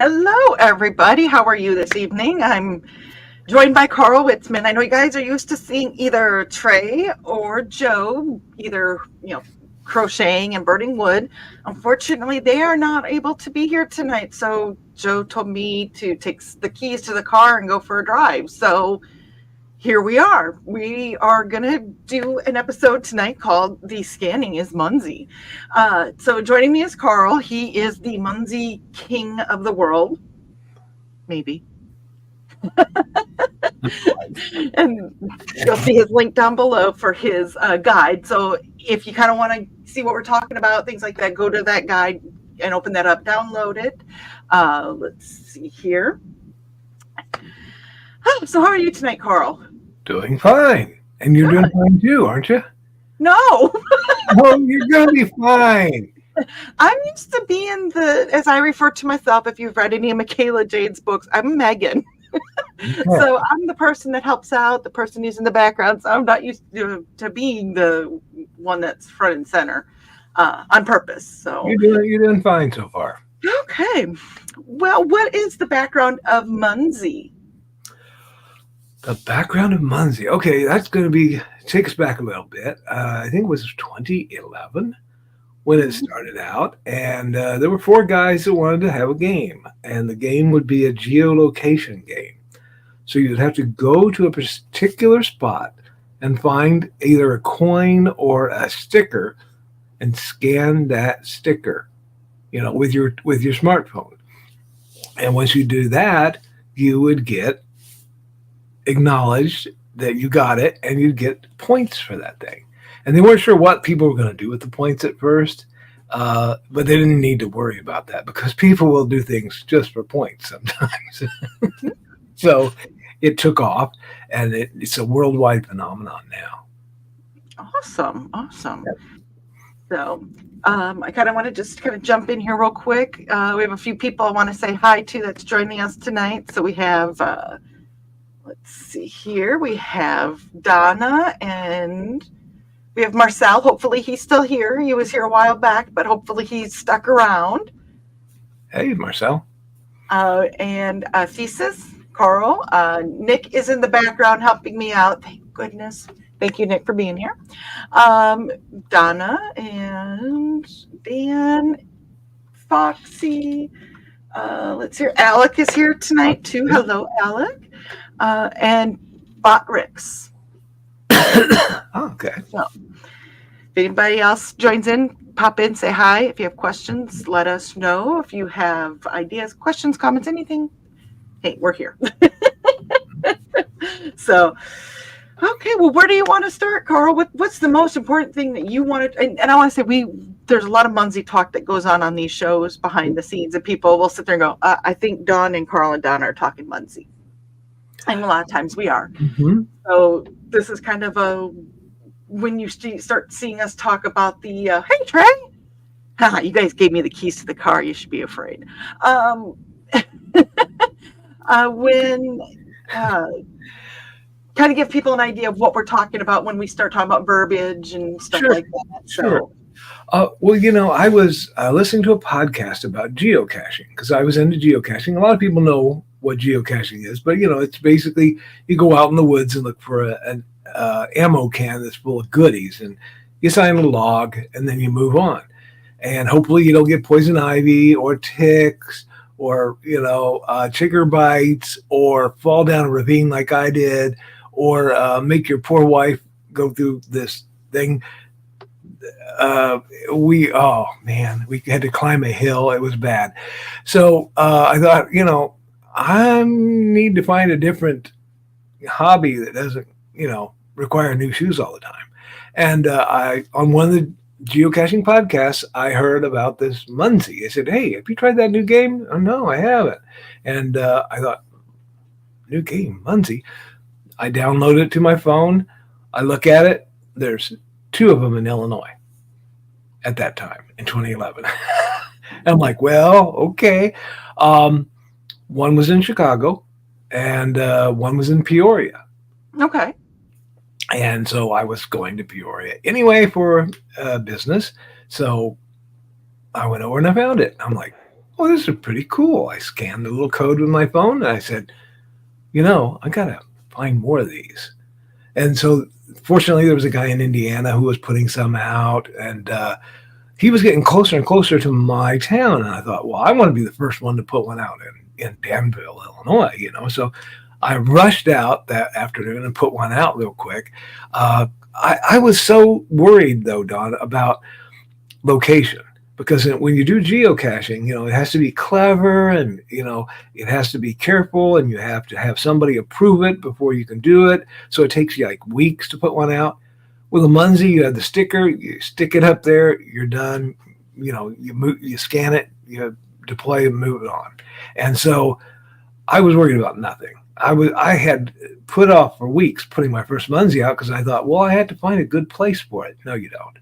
Hello, everybody. How are you this evening? I'm joined by Karl Witsman. I know you guys are used to seeing either Trey or Joe, either, crocheting and burning wood. Unfortunately, they are not able to be here tonight. So Joe told me to take the keys to the car and go for a drive. So here we are. We are going to do an episode tonight called The Scanning is Munzee. So joining me is Karl. He is the Munzee king of the world. Maybe. And you'll see his link down below for his guide. So if you kind of want to see what we're talking about, things like that, go to that guide and open that up, download it. Let's see here. So how are you tonight, Karl? Doing fine. And you're doing fine too, aren't you? No. Oh, you're going to be fine. I'm used to being as I refer to myself, if you've read any of Michaela Jade's books, I'm Megan. So I'm the person that helps out, the person who's in the background. So I'm not used to being the one that's front and center on purpose. So you're doing fine so far. Okay. Well, what is the background of Munzee? The background of Munzee. Okay, that's going to take us back a little bit. I think it was 2011 when it started out. And there were 4 guys that wanted to have a game. And the game would be a geolocation game. So you'd have to go to a particular spot and find either a coin or a sticker and scan that sticker, with your smartphone. And once you do that, you would get acknowledged that you got it, and you'd get points for that thing. And they weren't sure what people were going to do with the points at first, but they didn't need to worry about that because people will do things just for points sometimes. So it took off, and it's a worldwide phenomenon now. Awesome. Yep. So I kind of want to just jump in here real quick. We have a few people I want to say hi to that's joining us tonight. So we have, let's see here. We have Donna and we have Marcel. Hopefully he's still here. He was here a while back, but hopefully he's stuck around. Hey, Marcel. And Thesis, Karl. Nick is in the background helping me out. Thank goodness. Thank you, Nick, for being here. Donna and Dan, Foxy. Let's hear. Alec is here tonight, too. Hello, Alec. And Botrix. Okay. So, if anybody else joins in, pop in, say hi. If you have questions, let us know. If you have ideas, questions, comments, anything, hey, we're here. So, okay, well, where do you want to start, Karl? What's the most important thing that you wanted? And I want to say there's a lot of Munzee talk that goes on these shows behind the scenes, and people will sit there and go, I think Dawn and Karl and Donna are talking Munzee. And a lot of times we are. Mm-hmm. So this is kind of when you start seeing us talk about the, hey, Trey, you guys gave me the keys to the car. You should be afraid. When kind of give people an idea of what we're talking about when we start talking about verbiage and stuff like that. Sure. Well, I was listening to a podcast about geocaching because I was into geocaching. A lot of people know what geocaching is, but it's basically you go out in the woods and look for an ammo can that's full of goodies, and you sign a log, and then you move on, and hopefully you don't get poison ivy or ticks or chigger bites or fall down a ravine like I did, or make your poor wife go through this thing. We had to climb a hill. It was bad. So I thought, I need to find a different hobby that doesn't, require new shoes all the time. And on one of the geocaching podcasts, I heard about this Munzee. I said, hey, have you tried that new game? Oh, no, I haven't. And I thought, new game, Munzee. I download it to my phone. I look at it. There's 2 of them in Illinois at that time in 2011. I'm like, well, okay. One was in Chicago and one was in Peoria. Okay. And so I was going to Peoria anyway for business. So I went over and I found it. I'm like, oh, this is pretty cool. I scanned the little code with my phone and I said, I got to find more of these. And so fortunately, there was a guy in Indiana who was putting some out, and he was getting closer and closer to my town. And I thought, well, I want to be the first one to put one out in Danville, Illinois, So I rushed out that afternoon and put one out real quick. I was so worried, though, Don, about location. Because when you do geocaching, it has to be clever and, it has to be careful and you have to have somebody approve it before you can do it. So it takes you like weeks to put one out. With a Munzee, you have the sticker, you stick it up there, you're done. You scan it, you deploy and move it on. And so I was worried about nothing. I had put off for weeks putting my first Munzee out because I thought, well, I had to find a good place for it. No, you don't.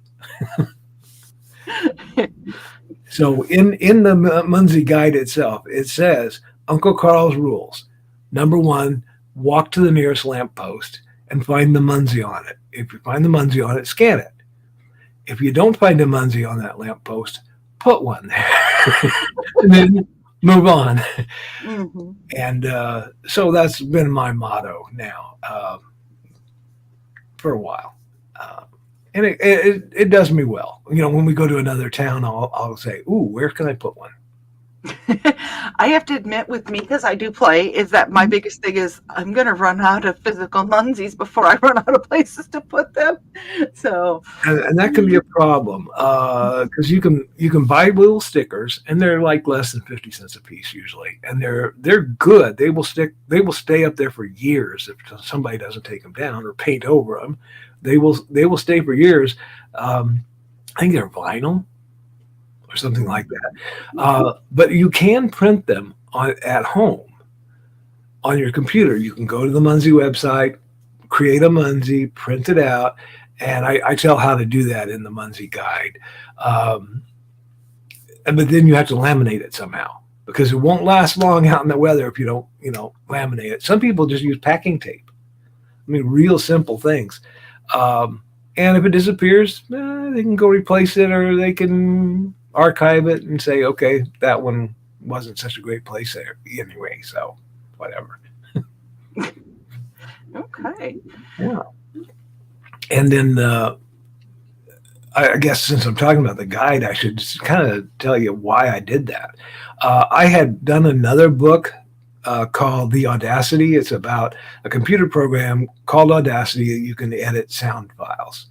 So in the Munzee guide itself, it says Uncle Karl's rules. Number 1, walk to the nearest lamppost and find the Munzee on it. If you find the Munzee on it, scan it. If you don't find a Munzee on that lamppost, put one there and then move on. Mm-hmm. And so that's been my motto now for a while. And it does me well. When we go to another town, I'll say, ooh, where can I put one? I have to admit with me, because I do play, is that my biggest thing is I'm going to run out of physical Munzees before I run out of places to put them. So, and that can be a problem because you can buy little stickers and they're like less than 50 cents a piece usually, and they're good. They will stay up there for years if somebody doesn't take them down or paint over them. They will stay for years. I think they're vinyl or something like that. But you can print them at home on your computer. You can go to the Munzee website, create a Munzee, print it out, and I tell how to do that in the Munzee guide. But then you have to laminate it somehow because it won't last long out in the weather if you don't, laminate it. Some people just use packing tape. I mean, real simple things. And if it disappears, they can go replace it or they can archive it and say, okay, that one wasn't such a great place there anyway, so whatever. Okay. Yeah. And then I guess since I'm talking about the guide, I should just kind of tell you why I did that. I had done another book called The Audacity. It's about a computer program called Audacity that you can edit sound files.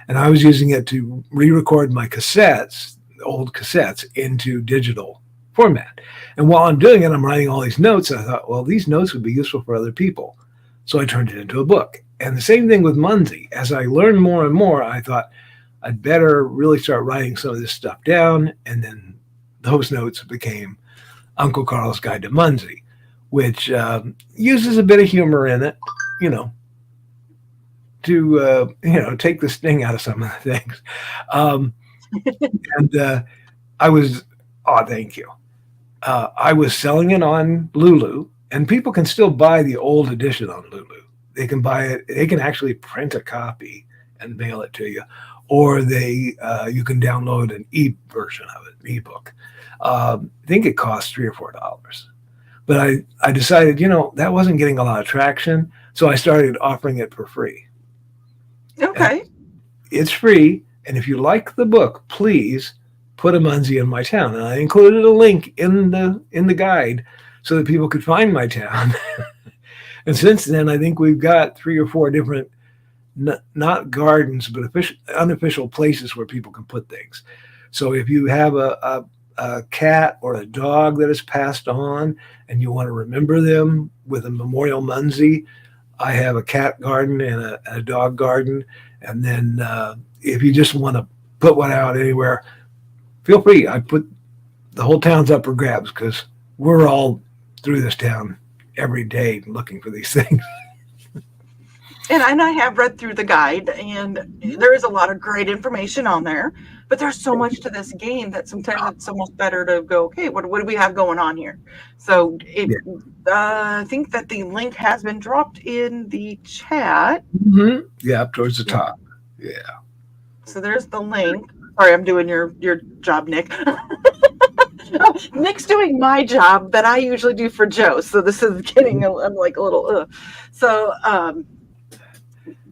And I was using it to re-record my cassettes, old cassettes, into digital format. And while I'm doing it, I'm writing all these notes. I thought, well, these notes would be useful for other people. So I turned it into a book. And the same thing with Munzee. As I learned more and more, I thought I'd better really start writing some of this stuff down. And then those notes became Uncle Karl's Guide to Munzee, which uses a bit of humor in it, to take the sting out of some of the things. And I was, thank you. I was selling it on Lulu, and people can still buy the old edition on Lulu. They can buy it. They can actually print a copy and mail it to you, or you can download an e-version of it, an ebook. I think it costs $3 or $4. But I decided, that wasn't getting a lot of traction, so I started offering it for free. Okay. And it's free, and if you like the book, please put a Munzee in my town. And I included a link in the guide so that people could find my town. And since then, I think we've got 3 or 4 different, not gardens, but unofficial places where people can put things. So if you have a cat or a dog that has passed on and you want to remember them with a memorial Munzee, I have a cat garden and a dog garden. And then if you just want to put one out anywhere, feel free. I put the whole town's up for grabs because we're all through this town every day looking for these things. And I have read through the guide, and there is a lot of great information on there, but there's so much to this game that sometimes it's almost better to go, okay, what do we have going on here? So I think that the link has been dropped in the chat. Mm-hmm. Yeah, up towards the top. Yeah. So there's the link. Sorry, I'm doing your job, Nick. Nick's doing my job that I usually do for Joe, so this is getting I'm like a little. So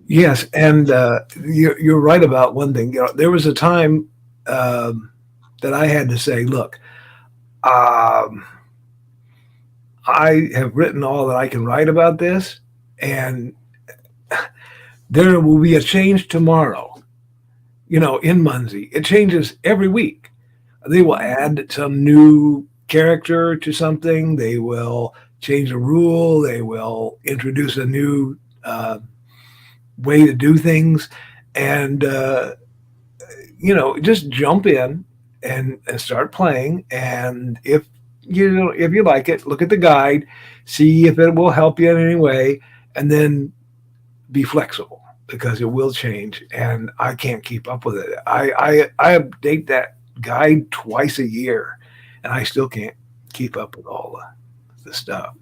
Yes, and you're right about one thing. There was a time that I had to say, look, um, I have written all that I can write about this, and there will be a change tomorrow. In Munzee, it changes every week. They will add some new character to something. They will change a rule. They will introduce a new way to do things, and just jump in and start playing. And if you like it, look at the guide, see if it will help you in any way, and then be flexible because it will change. And I can't keep up with it. I update that guide twice a year, and I still can't keep up with all the stuff.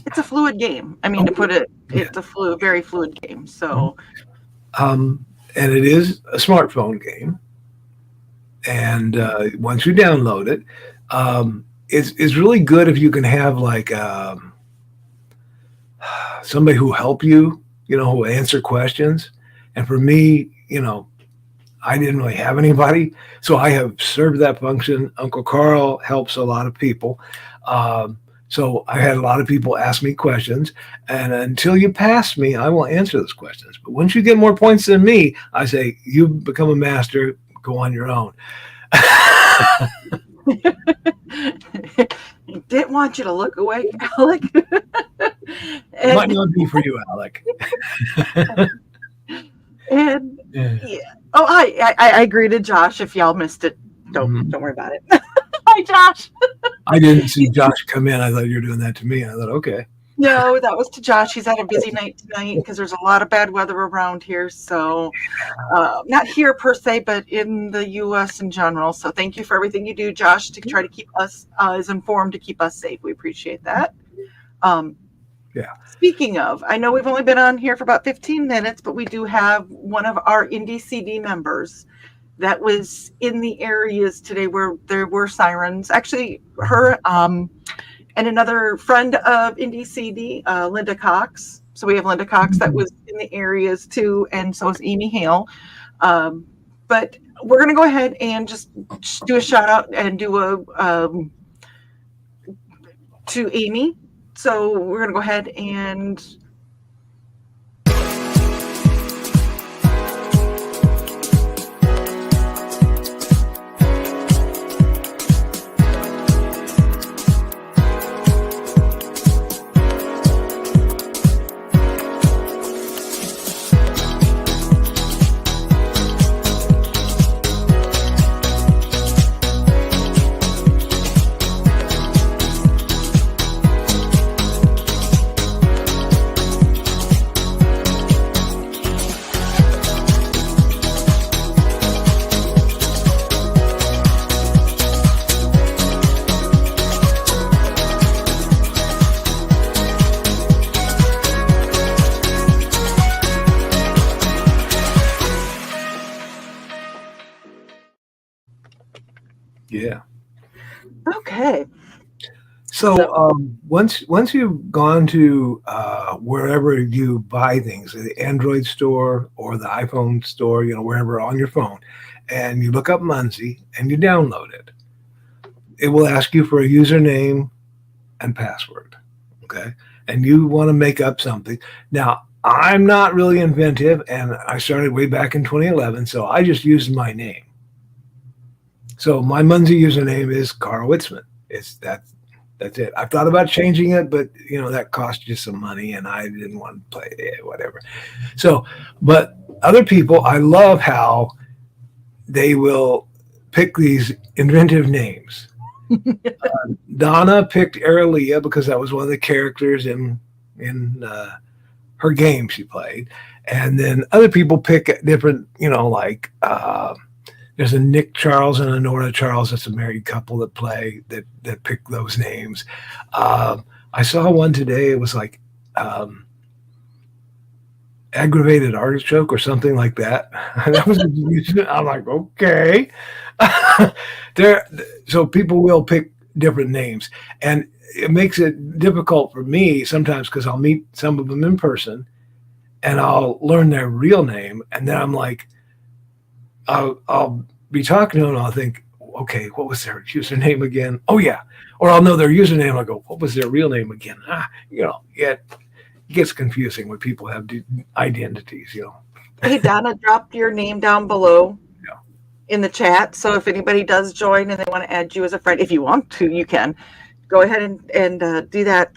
It's a fluid game. I mean, to put it, it's a very fluid game. So, and it is a smartphone game. And once you download it, it's really good if you can have like somebody who help you, who answer questions. And for me, I didn't really have anybody, so I have served that function. Uncle Karl helps a lot of people. So I had a lot of people ask me questions, and until you pass me, I will answer those questions. But once you get more points than me, I say, you become a master, go on your own. Didn't want you to look away, Alec. It might not be for you, Alec. And yeah. Oh, I greeted Josh. If y'all missed it, don't worry about it. Hi, Josh. I didn't see Josh come in. I thought you were doing that to me. I thought, okay. No, that was to Josh. He's had a busy night tonight because there's a lot of bad weather around here. So not here per se, but in the U.S. in general. So thank you for everything you do, Josh, to try to keep us as informed, to keep us safe. We appreciate that. Yeah. Speaking of, I know we've only been on here for about 15 minutes, but we do have one of our Indie CD members that was in the areas today where there were sirens. Actually, her and another friend of Indie CD, Linda Cox. So we have Linda Cox that was in the areas too, and so is Amy Hale. But we're going to go ahead and just do a shout out and do a to Amy. So we're going to go ahead and yeah. Okay. So once you've gone to wherever you buy things, the Android store or the iPhone store, wherever on your phone, and you look up Munzee and you download it, it will ask you for a username and password. Okay, and you want to make up something. Now, I'm not really inventive, and I started way back in 2011, so I just used my name. So my Munzee username is Karl Witsman. That's it. I've thought about changing it, but that cost you some money, and I didn't want to play it, whatever. So, but other people, I love how they will pick these inventive names. Donna picked Aralia because that was one of the characters in her game she played, and then other people pick different, like. There's a Nick Charles and a Nora Charles. That's a married couple that play that pick those names. I saw one today. It was like aggravated artichoke or something like that. That was I'm like, okay. So people will pick different names, and it makes it difficult for me sometimes because I'll meet some of them in person, and I'll learn their real name, and then I'm like, I'll be talking to them, and I'll think, okay, what was their username again? Oh yeah, or I'll know their username. I'll go, what was their real name again? It gets confusing when people have identities. Hey, Donna dropped your name down below. Yeah. In the chat. So if anybody does join and they want to add you as a friend, if you want to, you can go ahead and do that.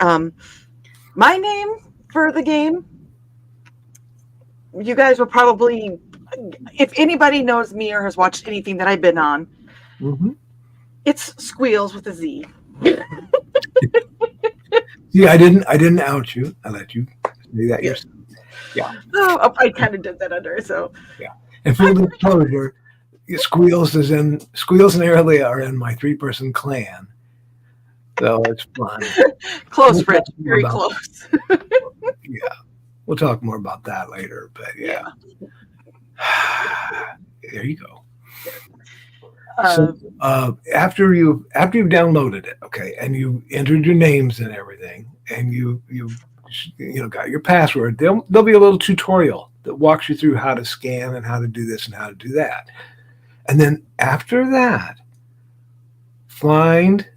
My name for the game, you guys will probably, if anybody knows me or has watched anything that I've been on, it's Squeals with a Z. Yeah, I didn't out you. I let you say that yourself. Yeah. Oh, I kind of did that under. So yeah. And full disclosure, Squeals and Aurelia are in my 3-person clan, so it's fun. Close friends, very close. Yeah, we'll talk more about that later. But yeah. There you go. So after you've downloaded it, okay, and you entered your names and everything, and you got your password, there'll be a little tutorial that walks you through how to scan and how to do this and how to do that. And then after that, find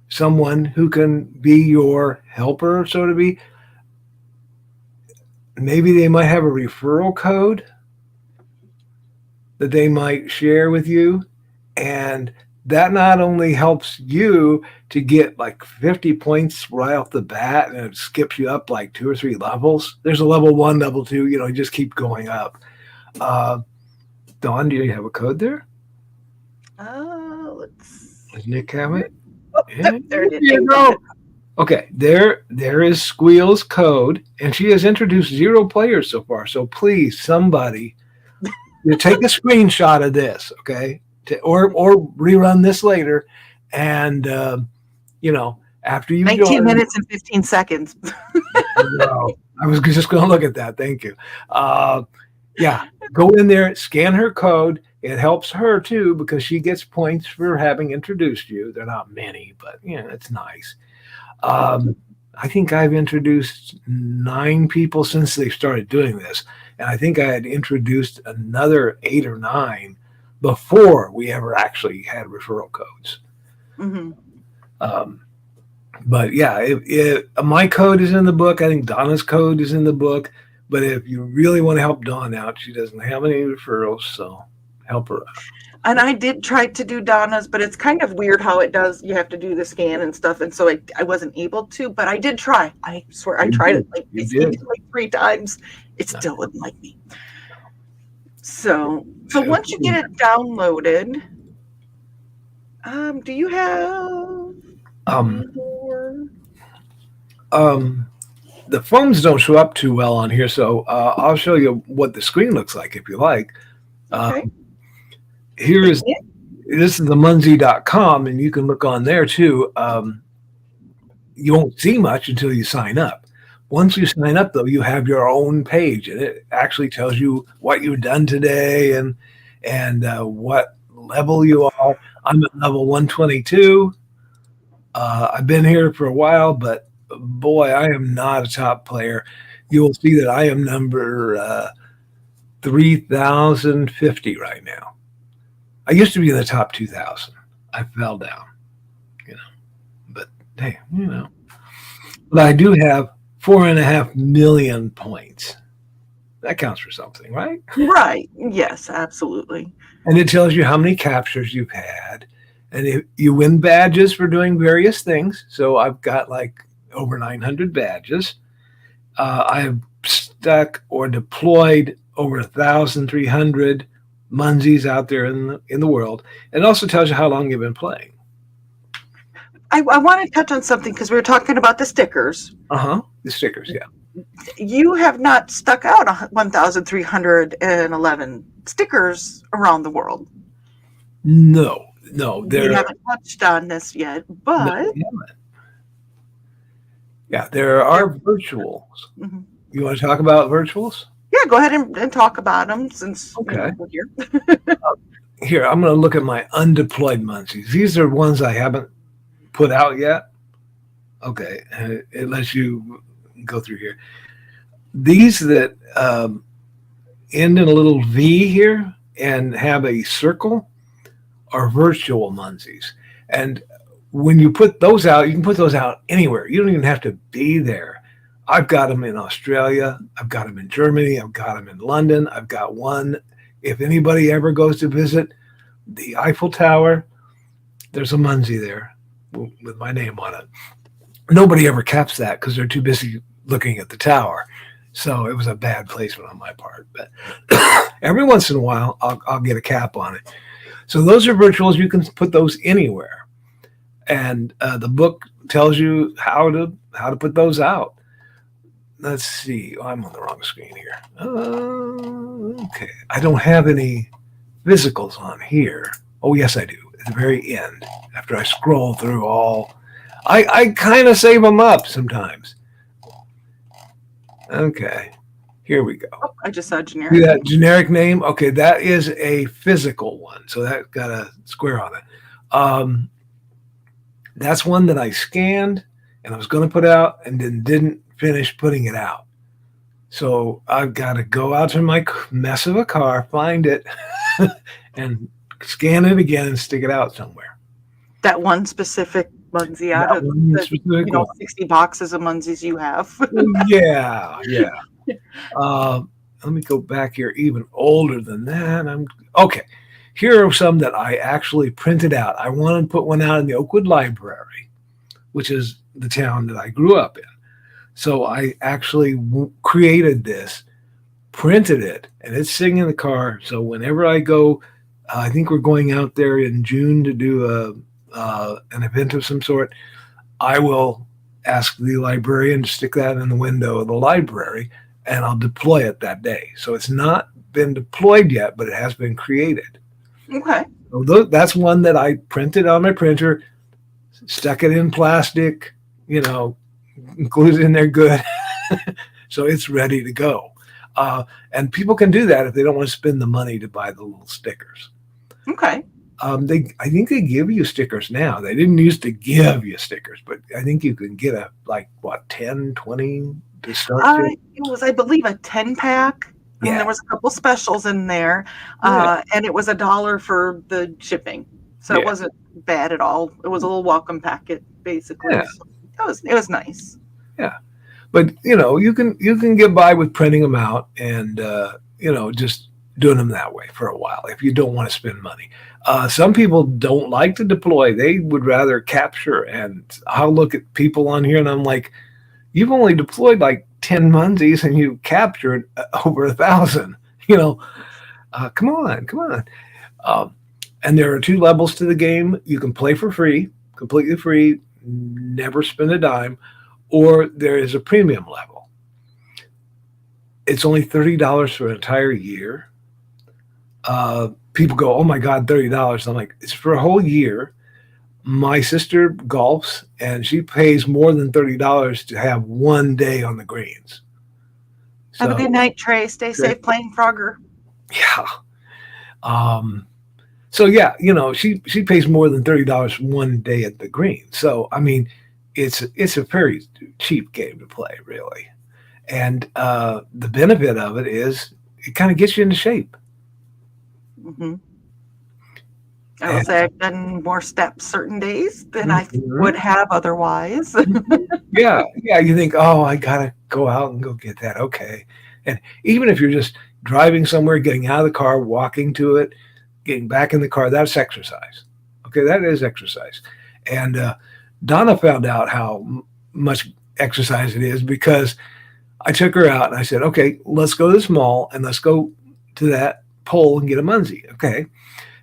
someone who can be your helper, so to be. Maybe they might have a referral code that they might share with you. And that not only helps you to get like 50 points right off the bat, and it skips you up like 2 or 3 levels. There's a level 1, level 2, you just keep going up. Dawn, do you have a code there? Does Nick have it? Yeah, there you go. Okay, there is Squeal's code, and she has introduced 0 players so far. So please, somebody, take a screenshot of this, okay, or rerun this later, and after you 19 minutes and 15 seconds. No, I was just going to look at that. Thank you. Yeah, go in there, scan her code. It helps her too because she gets points for having introduced you. They're not many, but it's nice. I think I've introduced 9 people since they started doing this, and I think I had introduced another 8 or 9 before we ever actually had referral codes. But yeah, my code is in the book. I think Donna's code is in the book. But if you really want to help Dawn out, she doesn't have any referrals, so help her out. And I did try to do Donna's, but it's kind of weird how it does. You have to do the scan and stuff, and so I wasn't able to. But I did try. I swear, I tried it like 3 times. It still wouldn't like me. So once you get it downloaded, do you have the phones don't show up too well on here, so I'll show you what the screen looks like if you like. Okay. This is the Munzee.com, and you can look on there too. You won't see much until you sign up. Once you sign up, though, you have your own page, and it actually tells you what you've done today and what level you are. I'm at level 122. I've been here for a while, but boy, I am not a top player. You will see that I am number 3,050 right now. I used to be in the top 2,000. I fell down, but hey, But I do have 4.5 million points. That counts for something, right? Right. Yes, absolutely. And it tells you how many captures you've had. And if you win badges for doing various things. So I've got like over 900 badges. I've stuck or deployed over 1,300 Munzees out there in the world. It also tells you how long you've been playing. I want to touch on something because we were talking about the stickers. The stickers, yeah. You have not stuck out 1,311 stickers around the world. No. We haven't touched on this yet, but yeah, there are virtuals. You want to talk about virtuals? Yeah, go ahead and talk about them since we're here. here, I'm going to look at my undeployed Munzees. These are ones I haven't put out yet. Okay, it lets you go through here. These that end in a little V here and have a circle are virtual Munzees. And when you put those out, you can put those out anywhere. You don't even have to be there. I've got them in Australia. I've got them in Germany. I've got them in London. I've got one. If anybody ever goes to visit the Eiffel Tower, there's a Munzee there with my name on it. Nobody ever caps that because they're too busy looking at the tower. So it was a bad placement on my part. But every once in a while, I'll get a cap on it. So those are virtuals. You can put those anywhere. And the book tells you how to put those out. Let's see. Oh, I'm on the wrong screen here. Okay. I don't have any physicals on here. Oh, yes, I do. At the very end, after I scroll through all, I kind of save them up sometimes. Okay. Here we go. Oh, I just saw generic. See that generic name? Okay, that is a physical one. So that got a square on it. That's one that I scanned and I was going to put out and then didn't finish putting it out. So I've got to go out to my mess of a car, find it, and scan it again and stick it out somewhere. That one specific Munzee out of the 60 boxes of Munzees you have. Yeah. Let me go back here even older than that. Okay. Here are some that I actually printed out. I wanted to put one out in the Oakwood Library, which is the town that I grew up in. So I actually created this, printed it, and it's sitting in the car. So whenever I go, I think we're going out there in June to do an event of some sort, I will ask the librarian to stick that in the window of the library, and I'll deploy it that day. So it's not been deployed yet, but it has been created. Okay. So that's one that I printed on my printer, stuck it in plastic, glued it in there good. So it's ready to go. And people can do that if they don't want to spend the money to buy the little stickers. Okay. I think they give you stickers now. They didn't used to give you stickers, but I think you can get 10, 20 to start. It was, I believe, a 10-pack. Yeah. And there was a couple specials in there. And it was $1 for the shipping. So it wasn't bad at all. It was a little welcome packet, basically. Yeah. So it was nice. Yeah. But you can get by with printing them out and just doing them that way for a while if you don't want to spend money. Some people don't like to deploy. They would rather capture. And I'll look at people on here and I'm like, you've only deployed 10 Munzees and you captured over 1,000. Come on. And there are 2 levels to the game. You can play for free, completely free, never spend a dime, or there is a premium level. It's only $30 for an entire year. People go, oh my God, $30. I'm like, it's for a whole year. My sister golfs and she pays more than $30 to have one day on the greens. Have a good night, Trey. Stay safe playing Frogger. Yeah. So yeah, she pays more than $30 one day at the green. So I mean, it's a very cheap game to play, really. And the benefit of it is it kind of gets you into shape. Mm-hmm. I will say I've done more steps certain days than I would have otherwise. Yeah. You think, oh, I gotta go out and go get that. Okay. And even if you're just driving somewhere, getting out of the car, walking to it, getting back in the car, that's exercise. Okay, that is exercise. And Donna found out how much exercise it is because I took her out and I said, okay, let's go to this mall and let's go to that pole and get a Munzee. Okay.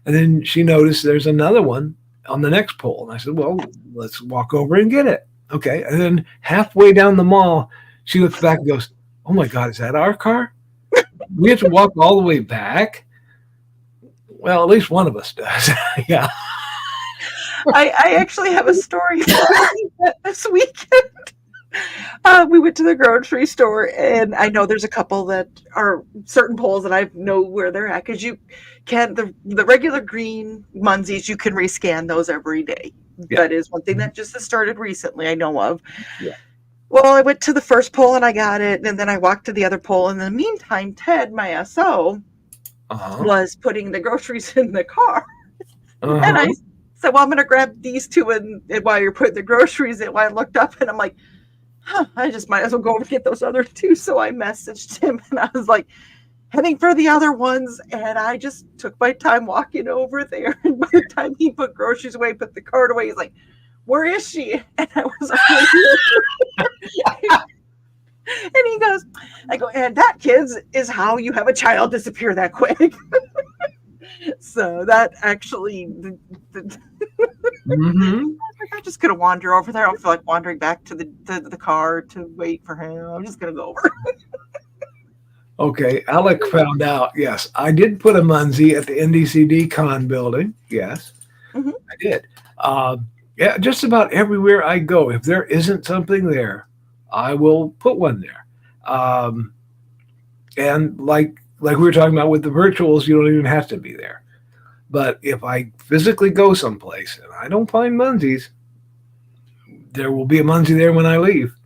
And then she noticed there's another one on the next pole. And I said, well, let's walk over and get it. Okay. And then halfway down the mall, she looks back and goes, oh my God, is that our car? We have to walk all the way back? Well, at least one of us does. Yeah. I actually have a story for that this weekend. We went to the grocery store, and I know there's a couple that are certain polls that I know where they're at because you can the regular green Munzees you can rescan those every day. Yeah. That is one thing that just has started recently. I know of. Yeah. Well, I went to the first poll and I got it, and then I walked to the other poll. And in the meantime, Ted, my SO, was putting the groceries in the car, and I said, "Well, I'm going to grab these two, and while you're putting the groceries in." While I looked up, and I'm like, I just might as well go over and get those other two. So I messaged him and I was like, heading for the other ones. And I just took my time walking over there. And by the time he put groceries away, put the cart away, he's like, "Where is she?" And I was like, and he goes, I go, "And that, kids, is how you have a child disappear that quick." So that actually, I'm just gonna wander over there. I don't feel like wandering back to the car to wait for him. I'm just gonna go over. Okay, Alec found out. Yes, I did put a Munzee at the NDCD Con building. Yes, I did. Yeah, just about everywhere I go, if there isn't something there, I will put one there. And like we were talking about with the virtuals, you don't even have to be there. But if I physically go someplace and I don't find Munzees, there will be a Munzee there when I leave.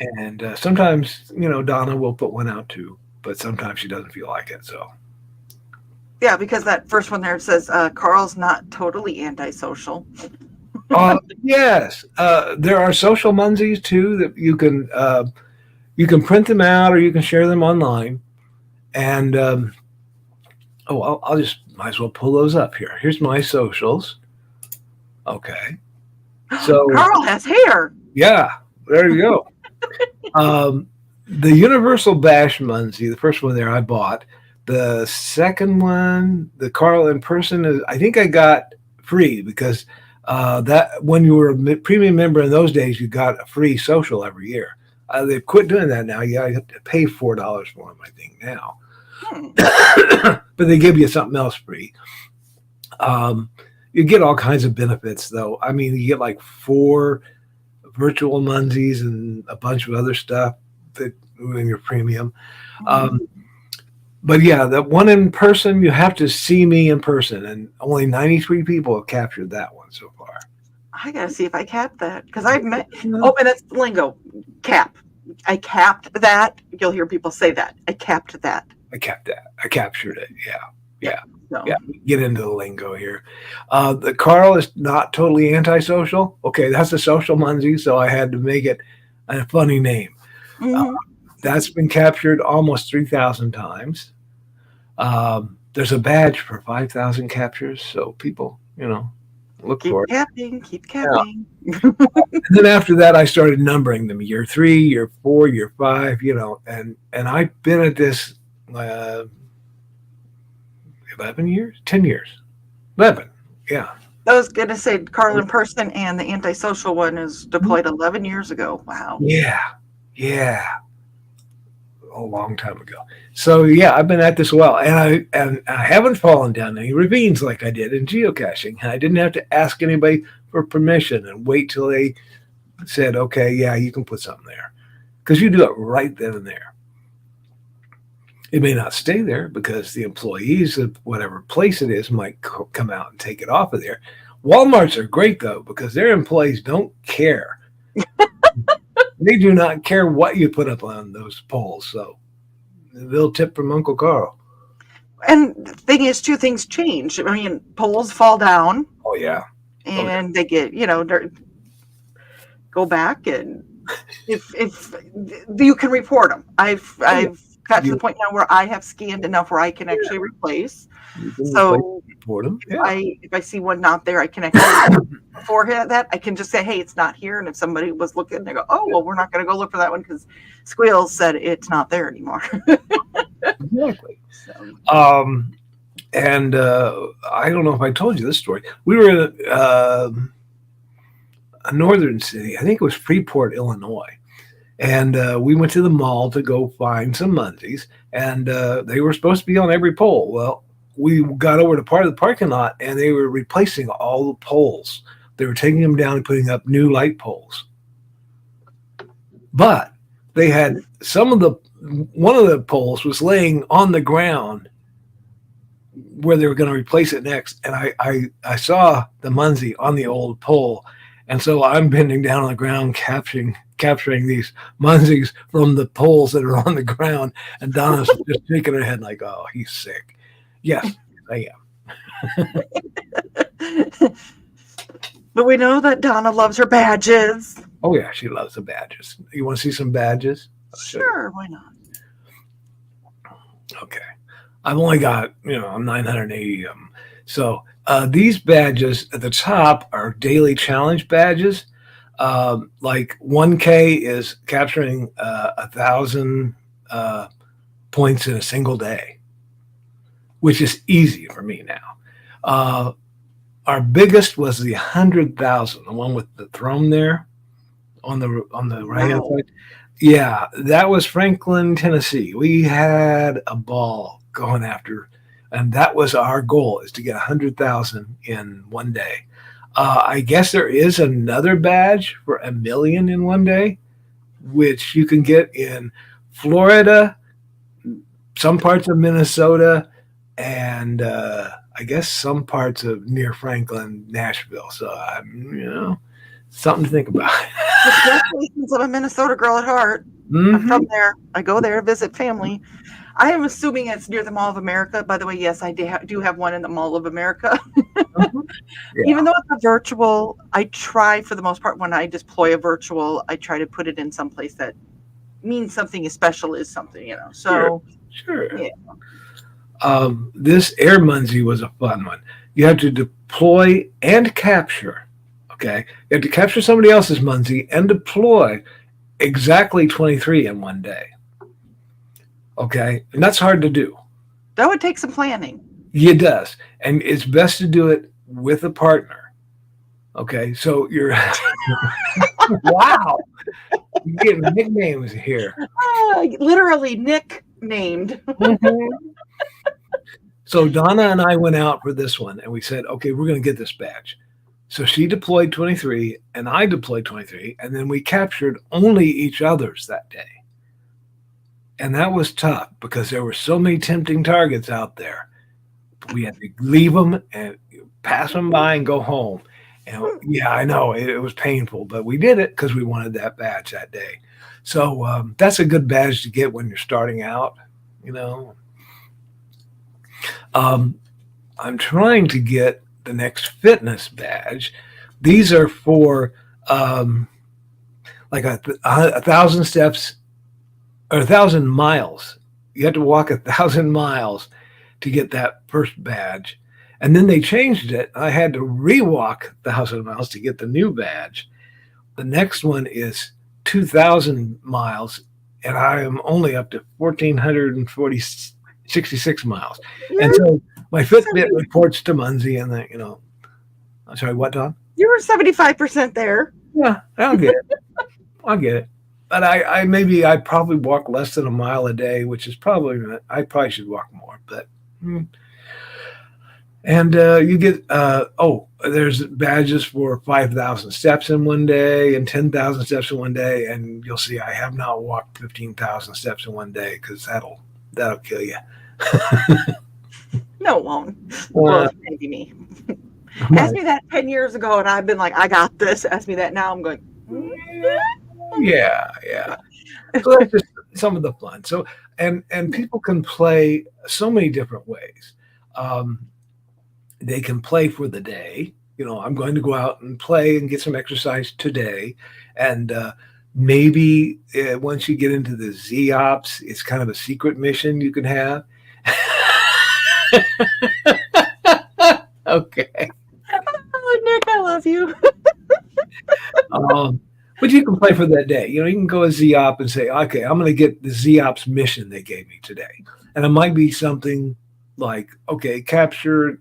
And sometimes, Donna will put one out too, but sometimes she doesn't feel like it. So, yeah, because that first one there says Karl's not totally antisocial. Yes, there are social Munzees too that you can print them out or you can share them online. And I'll just might as well pull those up here. Here's my socials. Okay, so Karl has hair. Yeah, there you go. The Universal Bash Munzee, the first one there I bought. The second one, the Karl in person, is I think I got free because that when you were a premium member in those days, you got a free social every year. They've quit doing that now. Yeah, you have to pay $4 for them, I think now. But they give you something else free. You get all kinds of benefits, though. I mean, you get like 4 virtual Munzees and a bunch of other stuff that in your premium. But yeah, the one in person, you have to see me in person, and only 93 people have captured that one so far. I gotta see if I capped that because I've met. Oh, and that's the lingo. Cap. I capped that. You'll hear people say that. I capped that. I capped that. I captured it. Yeah. So. Yeah. Get into the lingo here. The Karl is not totally antisocial. Okay, that's a social Munzee, so I had to make it a funny name. That's been captured almost 3,000 times. There's a badge for 5,000 captures, so people, look for it. Keep capping. Yeah. And then after that, I started numbering them: year 3, year 4, year 5. And I've been at this 11 years, 10 years, 11. Yeah. I was gonna say Karl in person, and the antisocial one is deployed 11 years ago. Wow. Yeah. A long time ago. So yeah, I've been at this a while, and I haven't fallen down any ravines like I did in geocaching. I didn't have to ask anybody for permission and wait till they said, "Okay, yeah, you can put something there," because you do it right then and there. It may not stay there because the employees of whatever place it is might come out and take it off of there. Walmarts are great though because their employees don't care. They do not care what you put up on those poles, so they'll tip from Uncle Karl. And the thing is, 2 things change. I mean, poles fall down. Oh yeah. And they get, go back, and if you can report them. I've got to the point now where I have scanned enough where I can actually replace. So report them. If I see one not there, I can actually for that I can just say, "Hey, it's not here." And if somebody was looking, they go, "Oh, well, we're not going to go look for that one because Squeals said it's not there anymore." Exactly. And I don't know if I told you this story. We were in a northern city. I think it was Freeport, Illinois. And we went to the mall to go find some Munzees, and they were supposed to be on every pole. Well, we got over to part of the parking lot, and they were replacing all the poles. They were taking them down and putting up new light poles. But they had one of the poles was laying on the ground where they were going to replace it next. And I saw the Munzee on the old pole. And so I'm bending down on the ground, capturing these Munzees from the poles that are on the ground. And Donna's just shaking her head like, oh, he's sick. Yes, I am. But we know that Donna loves her badges. Oh, yeah, she loves the badges. You want to see some badges? Sure, why not? Okay. I've only got, 980 of them. So these badges at the top are daily challenge badges. Like 1K is capturing 1,000 points in a single day, which is easy for me now. Our biggest was the 100,000, the one with the throne there on the right hand side. Yeah, that was Franklin, Tennessee. We had a ball going after, and that was our goal, is to get 100,000 in one day. I guess there is another badge for 1 million in one day, which you can get in Florida, some parts of Minnesota, and I guess some parts of near Franklin, Nashville. So, something to think about. Especially since I'm a Minnesota girl at heart. Mm-hmm. I'm from there. I go there to visit family. I am assuming it's near the Mall of America. By the way, yes, I do have one in the Mall of America. Yeah. Even though it's a virtual, I try for the most part when I deploy a virtual, I try to put it in some place that means something as special as something, So, sure. Yeah. This Air Munzee was a fun one. You have to deploy and capture. Okay, you have to capture somebody else's Munzee and deploy exactly 23 in one day. Okay, and that's hard to do. That would take some planning. It does, and it's best to do it with a partner. Okay, so you're wow, you're getting nicknames here. Literally nicknamed. Mm-hmm. So Donna and I went out for this one, and we said, okay, we're going to get this badge. So she deployed 23 and I deployed 23, and then we captured only each other's that day. And that was tough because there were so many tempting targets out there. We had to leave them and pass them by and go home. And yeah, I know it was painful, but we did it because we wanted that badge that day. So that's a good badge to get when you're starting out, I'm trying to get the next fitness badge. These are for like 1,000 steps or 1,000 miles. You have to walk 1,000 miles to get that first badge. And then they changed it. I had to rewalk 1,000 miles to get the new badge. The next one is 2,000 miles, and I am only up to 1,466 miles. And so my Fitbit reports to Munzee, and I'm sorry, what, Don? You were 75% there. Yeah, I'll get it. I'll get it. But I probably walk less than a mile a day, which is I probably should walk more. But and you get there's badges for 5,000 steps in one day and 10,000 steps in one day, and you'll see I have not walked 15,000 steps in one day because that'll kill you. No, it won't. Well, maybe me. Ask me that 10 years ago, and I've been like, I got this. Ask me that now, I'm going, yeah. So that's just some of the fun. So, and people can play so many different ways. They can play for the day. I'm going to go out and play and get some exercise today. And maybe once you get into the Z ops, it's kind of a secret mission you can have. Okay. Oh, Nick, I love you. But you can play for that day. You can go a Z-op and say, okay, I'm going to get the Z-ops mission they gave me today. And it might be something like, okay, capture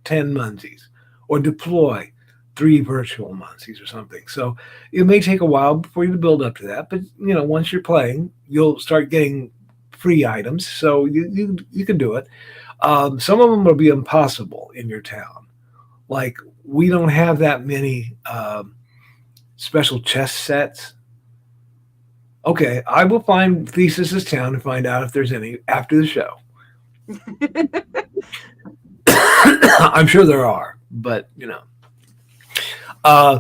10 Munzees or deploy 3 virtual Munzees or something. So it may take a while before you build up to that. But, once you're playing, you'll start getting free items. So you can do it. Some of them will be impossible in your town. Like, we don't have that many special chess sets. Okay, I will find Thesis' Town and find out if there's any after the show. I'm sure there are, but uh,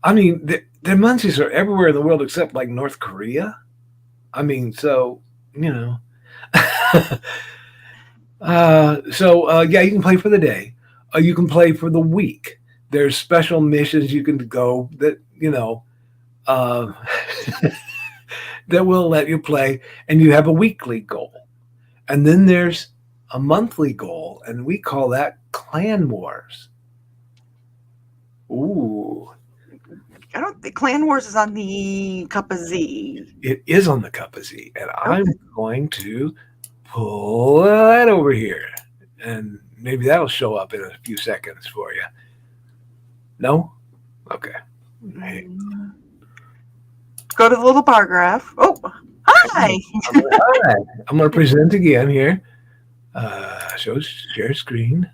I mean, the Munzees are everywhere in the world except like North Korea. I mean, so you know. Yeah, you can play for the day. You can play for the week. There's special missions you can go that uh, that will let you play, and you have a weekly goal, and then there's a monthly goal, and we call that Clan Wars. Ooh, I don't think Clan Wars is on the Cup of Z. it is on the Cup of Z, and I'm Okay. going to pull that over here, and maybe that'll show up in a few seconds for you. No? Okay. Hey. Go to the little bar graph. Oh, hi. I'm going to present again here. Show share screen,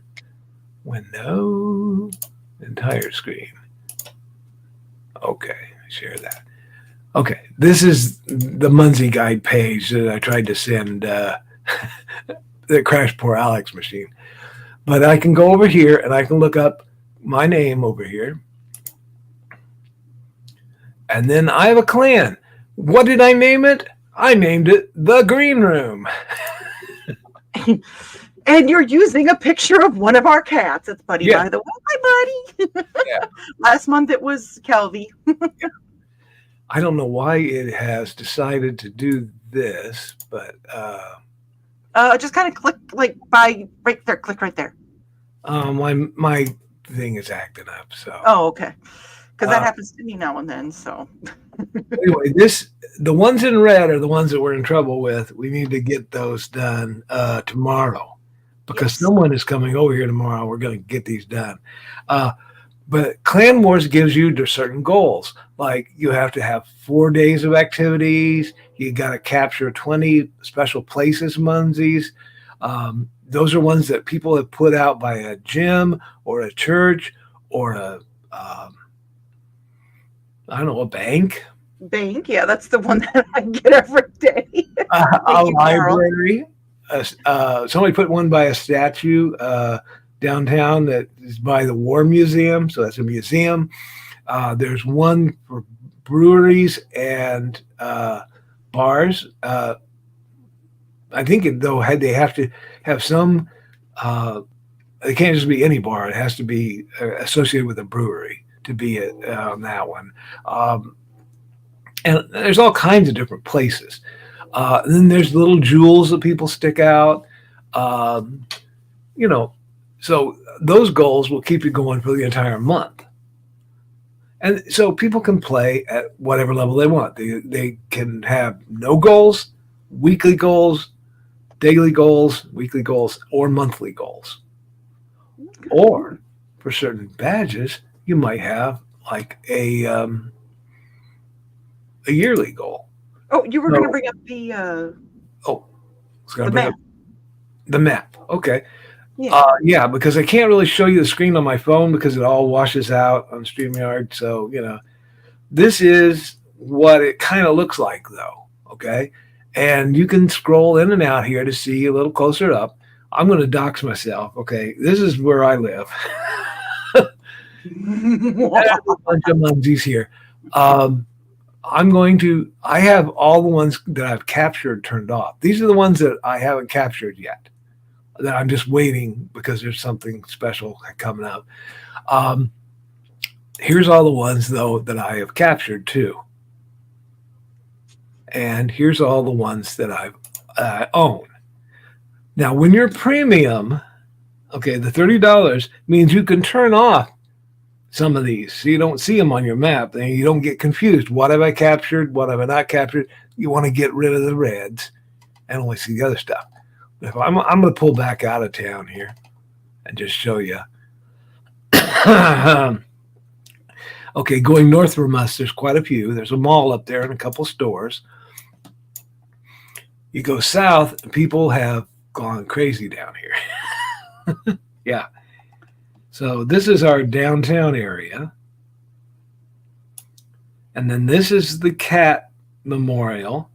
window, entire screen. Okay, share that. Okay, this is the Munzee guide page that I tried to send the Crash Poor Alex machine. But I can go over here and I can look up my name over here. And then I have a clan. What did I name it? I named it the Green Room. And you're using a picture of one of our cats. It's Buddy, Yeah. by the way. Hi, Buddy. Yeah. Last month it was Kelvy. I don't know why it has decided to do this, but Just kind of click right there. Click right there. my thing is acting up. So Oh, okay. Because that happens to me now and then. So anyway, the ones in red are the ones that we're in trouble with. We need to get those done tomorrow because Yes. someone is coming over here tomorrow. We're going to get these done. But Clan Wars gives you certain goals. Like you have to have 4 days of activities. You got to capture 20 special places, Munzees. Those are ones that people have put out by a gym or a church or a bank, bank. Yeah, that's the one that I get every day. a Thank you, Karl. library. Somebody put one by a statue downtown that is by the War Museum, so that's a museum. There's one for breweries and bars. I think they have to have some. It can't just be any bar. It has to be associated with a brewery to be on that one. And there's all kinds of different places. And then there's little jewels that people stick out. So those goals will keep you going for the entire month. And so people can play at whatever level they want. They can have no goals, weekly goals, daily goals, weekly goals, or monthly goals. Or for certain badges, you might have like a yearly goal. Oh, you were going to bring up the Bring map. up the map. Okay. Yeah. Because I can't really show you the screen on my phone because it all washes out on StreamYard. So, this is what it kind of looks like though. Okay. And you can scroll in and out here to see a little closer up. I'm going to dox myself. Okay. This is where I live. I have a bunch of Munzees here. I have all the ones that I've captured turned off. These are the ones that I haven't captured yet, that I'm just waiting because there's something special coming up. Here's all the ones, though, that I have captured, too. And here's all the ones that I own. Now, when you're premium, okay, the $30 means you can turn off some of these so you don't see them on your map and you don't get confused. What have I captured? What have I not captured? You want to get rid of the reds and only see the other stuff. If I'm going to pull back out of town here and just show you. Okay, going north from us, there's quite a few. There's a mall up there and a couple stores. You go south, and people have gone crazy down here. Yeah. So this is our downtown area. And then this is the cat memorial.